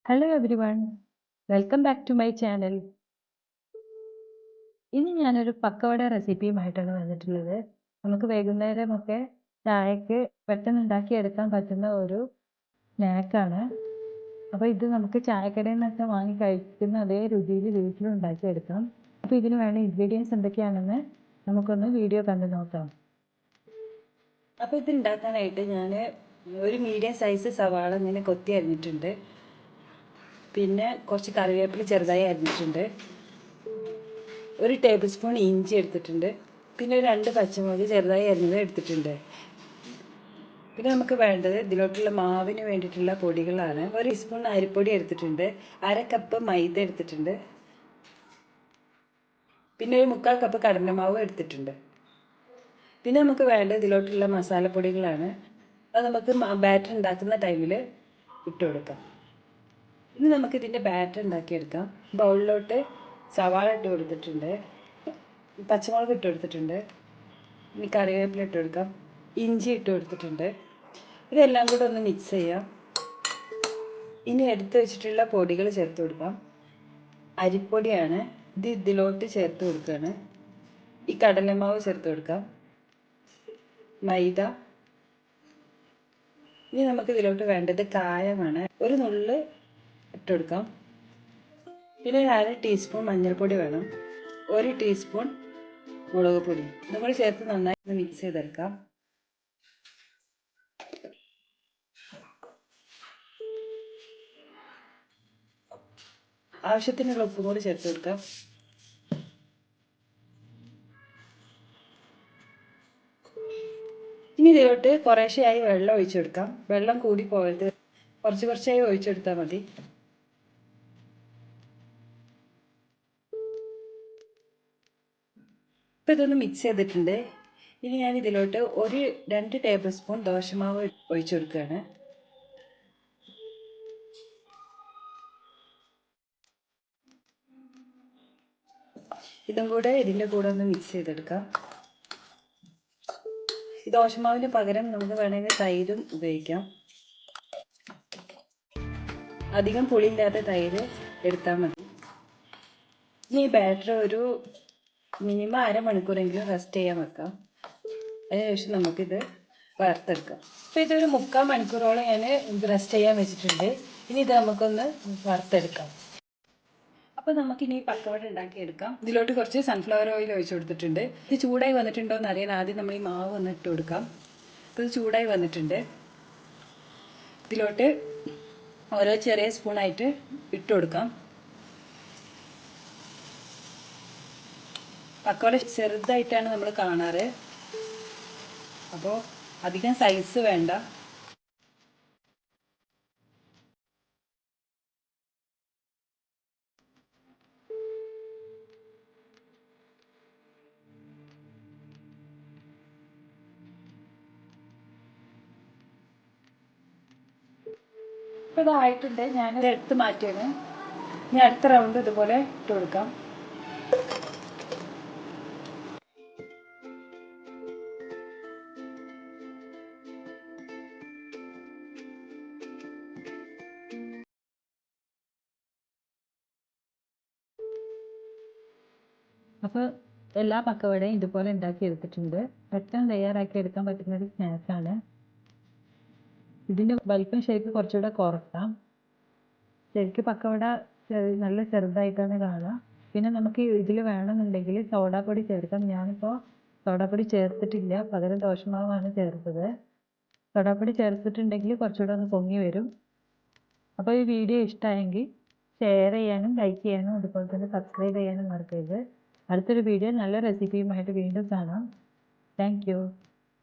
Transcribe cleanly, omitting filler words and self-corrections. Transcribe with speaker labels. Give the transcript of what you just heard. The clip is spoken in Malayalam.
Speaker 1: Hello everyone, welcome back to my channel. ഇന്ന് ഞാനൊരു പക്കവട റെസിപ്പിയുമായിട്ടാണ് വന്നിട്ടുള്ളത്. നമുക്ക് വൈകുന്നേരമൊക്കെ ചായക്ക് പെട്ടെന്ന് ഉണ്ടാക്കിയെടുക്കാൻ പറ്റുന്ന ഒരു സ്നാക്കാണ്. അപ്പോൾ ഇത് നമുക്ക് ചായക്കടയിൽ നിന്നൊക്കെ വാങ്ങി കഴിക്കുന്ന അതേ രുചിയിൽ വീട്ടിലും ഉണ്ടാക്കിയെടുക്കാം. അപ്പോൾ ഇതിന് വേണ്ട ഇൻഗ്രീഡിയൻസ് എന്തൊക്കെയാണെന്ന് നമുക്കൊന്ന് വീഡിയോ കണ്ടു നോക്കാം. അപ്പോൾ ഇത് ഉണ്ടാക്കാനായിട്ട് ഞാൻ ഒരു മീഡിയം സൈസ് സവാള ഇങ്ങനെ കൊത്തി അരിഞ്ഞിട്ടുണ്ട്. പിന്നെ കുറച്ച് കറിവേപ്പില ചെറുതായി അരിഞ്ഞിട്ടുണ്ട്. ഒരു ടേബിൾ സ്പൂൺ ഇഞ്ചി എടുത്തിട്ടുണ്ട്. പിന്നെ ഒരു 2 പച്ചമുളക് ചെറുതായി അരിഞ്ഞത് എടുത്തിട്ടുണ്ട്. പിന്നെ നമുക്ക് വേണ്ടത് ഇതിലോട്ടുള്ള മാവിന് വേണ്ടിയിട്ടുള്ള പൊടികളാണ്. 1 ടീസ്പൂൺ അരിപ്പൊടി എടുത്തിട്ടുണ്ട്. 1/2 കപ്പ് മൈദ എടുത്തിട്ടുണ്ട്. പിന്നെ ഒരു 3/4 കപ്പ് കടലമാവ് എടുത്തിട്ടുണ്ട്. പിന്നെ നമുക്ക് വേണ്ടത് ഇതിലോട്ടുള്ള മസാലപ്പൊടികളാണ്. അത് നമുക്ക് ബാറ്റർ ഉണ്ടാക്കുന്ന ടൈമിൽ ഇട്ട് കൊടുക്കാം. ഇനി നമുക്ക് ഇതിൻ്റെ ബാറ്റർ ഉണ്ടാക്കിയെടുക്കാം. ബൗളിലോട്ട് സവാള ഇട്ട് കൊടുത്തിട്ടുണ്ട്, പച്ചമുളക് ഇട്ട് കൊടുത്തിട്ടുണ്ട്, ഇനി കറിവേപ്പില ഇട്ട് കൊടുക്കാം, ഇഞ്ചി ഇട്ട് കൊടുത്തിട്ടുണ്ട്. ഇതെല്ലാം കൂടെ ഒന്ന് മിക്സ് ചെയ്യാം. ഇനി എടുത്ത് വെച്ചിട്ടുള്ള പൊടികൾ ചേർത്ത് കൊടുക്കാം. അരിപ്പൊടിയാണ്, ഇത് ഇതിലോട്ട് ചേർത്ത് കൊടുക്കുകയാണ്. ഈ കടലമാവ് ചേർത്ത് കൊടുക്കാം, മൈദ. ഇനി നമുക്ക് ഇതിലോട്ട് വേണ്ടത് കായമാണ്. ഒരു നുള്ള് ഇട്ട് കൊടുക്കാം. പിന്നെ 1/2 ടീസ്പൂൺ മഞ്ഞൾപ്പൊടി വേണം, 1 ടീസ്പൂൺ മുളക് പൊടി. ഇതും കൂടി ചേർത്ത് നന്നായി മിക്സ് ചെയ്തെടുക്കാം. ആവശ്യത്തിനുള്ള ഉപ്പും കൂടി ചേർത്ത് കൊടുക്കാം. ഇനി ഇതിലോട്ട് കുറേശ്ശെയായി വെള്ളം ഒഴിച്ചു കൊടുക്കാം. വെള്ളം കൂടി പോകരുത്, കുറച്ചായി ഒഴിച്ചെടുത്താൽ മതി. ഇപ്പം ഇതൊന്ന് മിക്സ് ചെയ്തിട്ടുണ്ട്. ഇനി ഞാൻ ഇതിലോട്ട് 2 ടേബിൾ സ്പൂൺ ദോശമാവ് ഒഴിച്ചു കൊടുക്കുകയാണ്. ഇതും കൂടെ ഇതിൻ്റെ കൂടെ ഒന്ന് മിക്സ് ചെയ്തെടുക്കാം. ഈ ദോശമാവിന് പകരം നമുക്ക് വേണമെങ്കിൽ തൈരും ഉപയോഗിക്കാം. അധികം പുളിയില്ലാത്ത തൈര് എടുത്താൽ മതി. ഇനി ഈ ബാറ്റർ ഒരു മിനിമം 1/2 മണിക്കൂറെങ്കിലും റെസ്റ്റ് ചെയ്യാൻ വെക്കാം. അതിനുശേഷം നമുക്കിത് വറുത്തെടുക്കാം. അപ്പോൾ ഇതൊരു 3/4 മണിക്കൂറോളം ഞാൻ റെസ്റ്റ് ചെയ്യാൻ വെച്ചിട്ടുണ്ട്. ഇനി ഇത് നമുക്കൊന്ന് വറുത്തെടുക്കാം. അപ്പോൾ നമുക്കിനി പക്കവട ഉണ്ടാക്കിയെടുക്കാം. ഇതിലോട്ട് കുറച്ച് സൺഫ്ലവർ ഓയിൽ ഒഴിച്ചു കൊടുത്തിട്ടുണ്ട്. ഇത് ചൂടായി വന്നിട്ടുണ്ടോ എന്ന് അറിയാൻ ആദ്യം നമ്മൾ ഈ മാവ് ഒന്ന് ഇട്ട് കൊടുക്കാം. അപ്പോൾ ഇത് ചൂടായി വന്നിട്ടുണ്ട്. ഇതിലോട്ട് ഓരോ ചെറിയ സ്പൂണായിട്ട് ഇട്ട് കൊടുക്കാം. പക്കവട ചെറുതായിട്ടാണ് നമ്മൾ കാണാറ്, അപ്പോൾ അധികം സൈസ് വേണ്ട. ഇപ്പോൾ ഇതായിട്ടുണ്ട്. ഞാനിത് എടുത്ത് മാറ്റിയാണ്. ഇനി അടുത്ത റൗണ്ട് ഇതുപോലെ ഇട്ട് കൊടുക്കാം. അപ്പോൾ എല്ലാ പക്കവടയും ഇതുപോലെ ഉണ്ടാക്കി എടുത്തിട്ടുണ്ട്. പെട്ടെന്ന് തയ്യാറാക്കി എടുക്കാൻ പറ്റുന്ന ഒരു സ്നാക്കാണ്. ഇതിൻ്റെ വലിപ്പം ശരിക്കും കുറച്ചുകൂടെ കുറക്കാം. ശരിക്കും പക്കവട നല്ല ചെറുതായിട്ടാണ് കാണുക. പിന്നെ നമുക്ക് ഇതിൽ വേണമെന്നുണ്ടെങ്കിൽ സോഡാപ്പൊടി ചേർക്കാം. ഞാനിപ്പോൾ സോഡാപ്പൊടി ചേർത്തിട്ടില്ല, പകരം ദോശമാവാണ് ചേർത്തത്. സോഡാപ്പൊടി ചേർത്തിട്ടുണ്ടെങ്കിൽ കുറച്ചുകൂടെ ഒന്ന് പൊങ്ങി വരും. അപ്പോൾ ഈ വീഡിയോ ഇഷ്ടമായെങ്കിൽ ഷെയർ ചെയ്യാനും ലൈക്ക് ചെയ്യാനും അതുപോലെ തന്നെ സബ്സ്ക്രൈബ് ചെയ്യാനും മറക്കരുത്. അടുത്തൊരു വീഡിയോ നല്ല റെസിപ്പിയുമായിട്ട് വീണ്ടും കാണാം. Thank you.